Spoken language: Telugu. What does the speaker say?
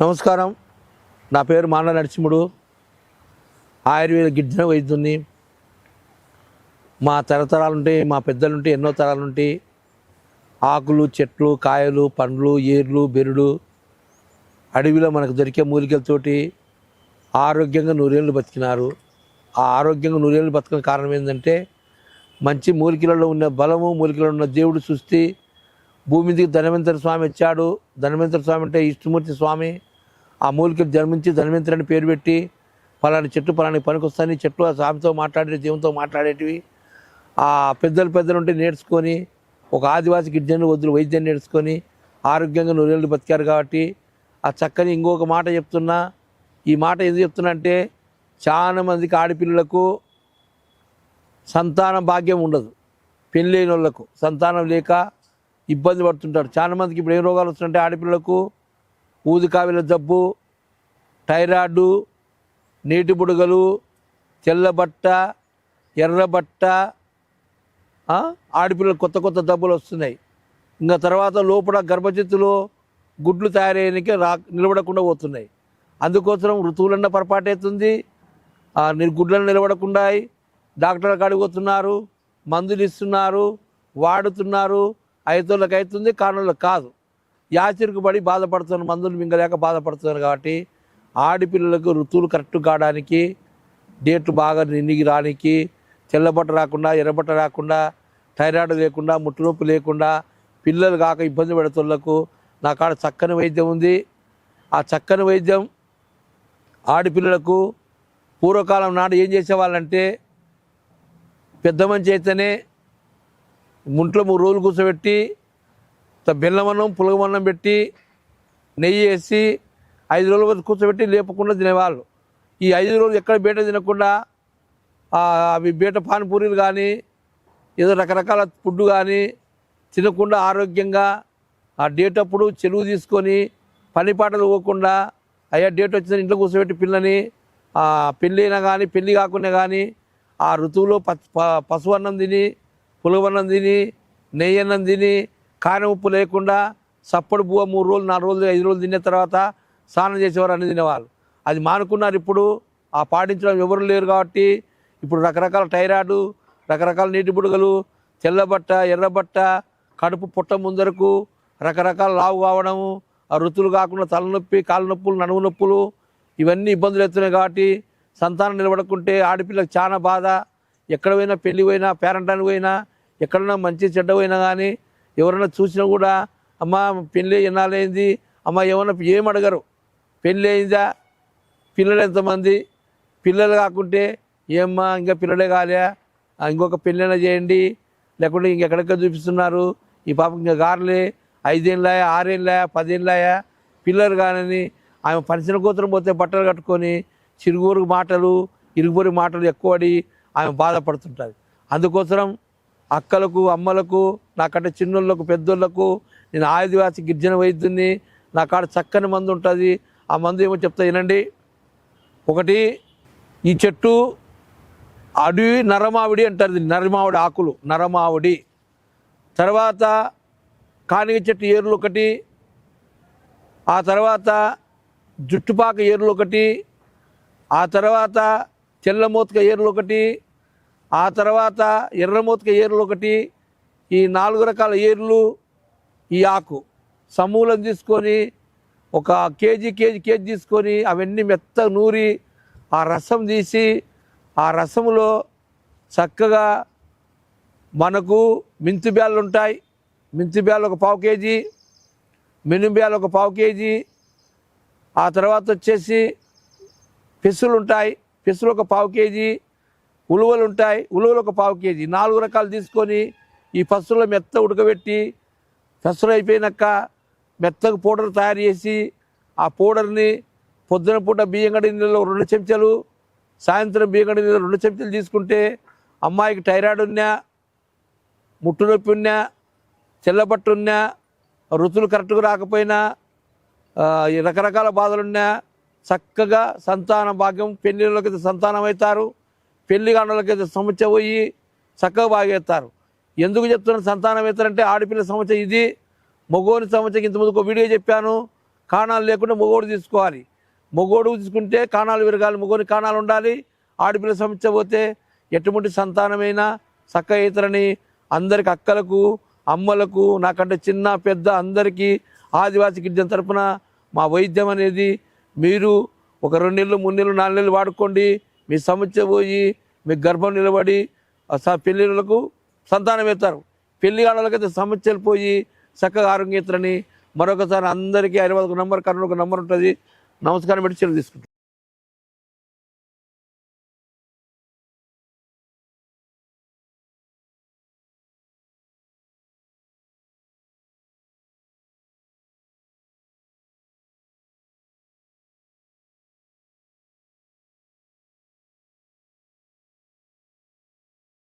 నమస్కారం. నా పేరు మాండ్ల నరసింహుడు. ఆయుర్వేద గిరిజన వైద్యుని. మా తరతరాలుంటే మా పెద్దలుంటే ఎన్నో తరాలుంటే ఆకులు, చెట్లు, కాయలు, పండ్లు, ఏర్లు, బెరుడు, అడవిలో మనకు దొరికే మూలికలతోటి ఆరోగ్యంగా నూరేళ్ళు బతికినారు. ఆ ఆరోగ్యంగా నూరేళ్ళు బతికిన కారణం ఏంటంటే మంచి మూలికలలో ఉన్న బలము, మూలికలలో ఉన్న దేవుడు సృష్టి. భూమి మీదకి ధన్వంతరి స్వామి వచ్చాడు. ధన్వంతరి స్వామి అంటే విష్ణుమూర్తి స్వామి. ఆ మూలికలు జన్మించి ధన్వంతరి అని పేరు పెట్టి పలాని చెట్టు పలాని పనికొస్తాయని చెట్లు ఆ స్వామితో మాట్లాడే దేవునితో మాట్లాడేటివి. ఆ పెద్దలు ఉంటే నేర్చుకొని ఒక ఆదివాసి గిరిజనులు వద్దులు వైద్యాన్ని నేర్చుకొని ఆరోగ్యంగా నూరేళ్ళు బతికారు. కాబట్టి ఆ చక్కని ఇంకొక మాట చెప్తున్నా. ఈ మాట ఎందుకు చెప్తున్నా అంటే చాలా మందికి ఆడపిల్లలకు సంతాన భాగ్యం ఉండదు. పెళ్ళైన వాళ్ళకు సంతానం లేక ఇబ్బంది పడుతుంటారు. చాలా మందికి ఇప్పుడు ఏం రోగాలు వస్తుంటే ఆడపిల్లలకు ఊదికావిల జబ్బు, థైరాయిడ్, నీటి బుడగలు, తెల్లబట్ట, ఎర్రబట్ట, ఆడపిల్లలకు కొత్త కొత్త జబ్బులు వస్తున్నాయి. ఇంకా తర్వాత లోపల గర్భచిత్తులో గుడ్లు తయారయ్యడానికి నిలబడకుండా పోతున్నాయి. అందుకోసం ఋతువులన్న పొరపాటు అవుతుంది. గుడ్లను నిలబడకుండా డాక్టర్లకు అడిగిపోతున్నారు, మందులు ఇస్తున్నారు, వాడుతున్నారు. ఐతోళ్ళకి అవుతుంది, కారణాలకు కాదు. యాచిరికి పడి బాధపడుతున్నారు, మందులు మింగలేక బాధపడుతున్నారు. కాబట్టి ఆడపిల్లలకు ఋతువులు కరెక్ట్ కావడానికి, డేట్లు బాగా నిండికి రానికి, తెల్లబట్ట రాకుండా, ఎర్రబట్ట రాకుండా, థైరాయిడ్ లేకుండా, ముట్టునొప్పి లేకుండా, పిల్లలు కాక ఇబ్బంది పడేతోళ్లకు నా కాడ చక్కని వైద్యం ఉంది. ఆ చక్కని వైద్యం ఆడపిల్లలకు పూర్వకాలం నాడు ఏం చేసేవాళ్ళంటే పెద్ద మంచి అయితేనే ముంట్లో 3 రోజులు కూర్చోబెట్టి బెల్లమన్నం పులగమన్నం పెట్టి నెయ్యి వేసి 5 రోజుల వరకు కూర్చోబెట్టి లేపకుండా తినేవాళ్ళు. ఈ 5 రోజులు ఎక్కడ బయట తినకుండా అవి బయట పానీపూరీలు కానీ ఏదో రకరకాల ఫుడ్ కానీ తినకుండా ఆరోగ్యంగా ఆ డేట్ అప్పుడు చెరువు తీసుకొని పని పాటలు పోకుండా అయ్యా డేట్ వచ్చిందని ఇంట్లో కూర్చోబెట్టి పిల్లని పెళ్ళి అయినా కానీ పెళ్ళి కాకుండా కానీ ఆ ఋతువులో పసుపు అన్నం తిని, పులగమన్నం తిని, నెయ్యి అన్నం తిని, కారం ఉప్పు లేకుండా సప్పడి బువ్వ 3 రోజులు 4 రోజులు 5 రోజులు తిన్న తర్వాత స్నానం చేసేవారు, అన్ని తినేవాళ్ళు. అది మానుకున్నారు. ఇప్పుడు ఆ పాటించడం ఎవరు లేరు. కాబట్టి ఇప్పుడు రకరకాల థైరాయిడ్, రకరకాల నీటి బుడగలు, తెల్లబట్ట, ఎర్రబట్ట, కడుపు పుట్ట ముందరకు రకరకాల లావు కావడము, ఆ ఋతువులు కాకుండా తలనొప్పి, కాళ్ళ నొప్పులు, నడుము నొప్పులు, ఇవన్నీ ఇబ్బందులు ఎత్తున్నాయి. కాబట్టి సంతానం నిలబడకుంటే ఆడపిల్లలకు చాలా బాధ. ఎక్కడ పోయినా పెళ్ళి పోయినా, పేరంటానికి పోయినా, ఎక్కడైనా మంచి చెడ్డ పోయినా కానీ ఎవరైనా చూసినా కూడా అమ్మ పెళ్ళి ఎన్నాళ్ళైంది, అమ్మ ఏమన్నా ఏం అడగరు. పెళ్ళి అయిందా, పిల్లలు ఎంతమంది, పిల్లలు కాకుంటే ఏమ్మా ఇంకా పిల్లలే కాలే, ఇంకొక పెళ్ళైనా చేయండి, లేకుంటే ఇంకెక్కడెక్కడ చూపిస్తున్నారు, ఈ పాపకి ఇంకా గారులే 5 ఏళ్ళాయా 6 ఏళ్ళాయా 10 ఏళ్ళాయా పిల్లలు కానని ఆమె పనిచిన కూతురు పోతే బట్టలు కట్టుకొని చిరుగురు మాటలు, ఇరుగుబొరి మాటలు ఎక్కువడి ఆమె బాధపడుతుంటుంది. అందుకోసం అక్కలకు, అమ్మలకు, నాకంటే చిన్నోళ్ళకు, పెద్దోళ్ళకు నేను ఆదివాసి గిరిజన వైద్యుని. నా కాడ చక్కని మందు ఉంటుంది. ఆ మందు ఏమో చెప్తా వినండి. ఒకటి, ఈ చెట్టు అడవి నరమావిడి అంటారు. నరమావిడి ఆకులు, నరమావిడి. తర్వాత కానిగ చెట్టు ఏర్లు ఒకటి, ఆ తర్వాత జుట్టుపాక ఏర్లు ఒకటి, ఆ తర్వాత తెల్లమోతుక ఏర్లు ఒకటి, ఆ తర్వాత ఎర్రమోతుక ఏర్లు ఒకటి. ఈ 4 రకాల ఏర్లు, ఈ ఆకు సమూలం తీసుకొని ఒక కేజీ తీసుకొని అవన్నీ మెత్తగా నూరి ఆ రసం తీసి ఆ రసములో చక్కగా మనకు మెంతి బ్యాళ్ళు ఉంటాయి. మెంతి బ్యాళ్ళు ఒక 1/4 కేజీ, మినుము బ్యాళ్ళు ఒక 1/4 కేజీ, ఆ తర్వాత వచ్చేసి పెసులు ఉంటాయి. పెసులు ఒక 1/4 కేజీ, ఉలువలు ఉంటాయి. ఉలువలు ఒక 1/4 కేజీ. 4 రకాలు తీసుకొని ఈ పసులో మెత్త ఉడకబెట్టి పసులు అయిపోయినాక మెత్తగా పౌడర్ తయారు చేసి ఆ పౌడర్ని పొద్దున పూట బియ్యం కడిగిన నీళ్ళలో 2 చెంచాలు, సాయంత్రం బియ్యం కడిగిన నీళ్ళలో 2 చెంచాలు తీసుకుంటే అమ్మాయికి థైరాయిడ్ ఉన్నా, ముట్టు నొప్పి ఉన్నా, తెల్లబట్టు ఉన్నా, ఋతువులు కరెక్ట్గా రాకపోయినా, రకరకాల బాధలున్నా చక్కగా సంతాన భాగ్యం, పెళ్ళిళ్ళకైతే సంతానం అవుతారు, పెళ్లి కానులకైతే సమస్య పోయి చక్కగా బాగేస్తారు. ఎందుకు చెప్తున్నా సంతానం అవుతారంటే ఆడపిల్ల సమస్య ఇది, మగోని సమస్యకి ఇంతకుముందు ఒక వీడియో చెప్పాను. కాణాలు లేకుండా మొగోడు తీసుకోవాలి. మొగోడు తీసుకుంటే కాణాలు విరగాలి, మొగోని కాణాలు ఉండాలి. ఆడపిల్ల సమస్య పోతే ఎటువంటి సంతానమైనా చక్కగా అవుతారని అందరికి అక్కలకు అమ్మలకు నాకంటే చిన్న పెద్ద అందరికీ ఆదివాసీ గిరిజన తరపున మా వైద్యం అనేది మీరు ఒక 2 నెలలు 3 నెలలు 4 నెలలు వాడుకోండి. మీ సమస్య పోయి మీ గర్భం నిలబడి పెళ్ళిళ్ళకు సంతానం ఎత్తారు. పెళ్లి కాళ్ళకైతే సమస్యలు పోయి చక్కగా ఆరోగ్యం ఎత్తారని మరొకసారి అందరికీ 51 నంబర్ కర్నూలుకు నంబర్ ఉంటుంది. నమస్కారం పెట్టి తీసుకుంటాం.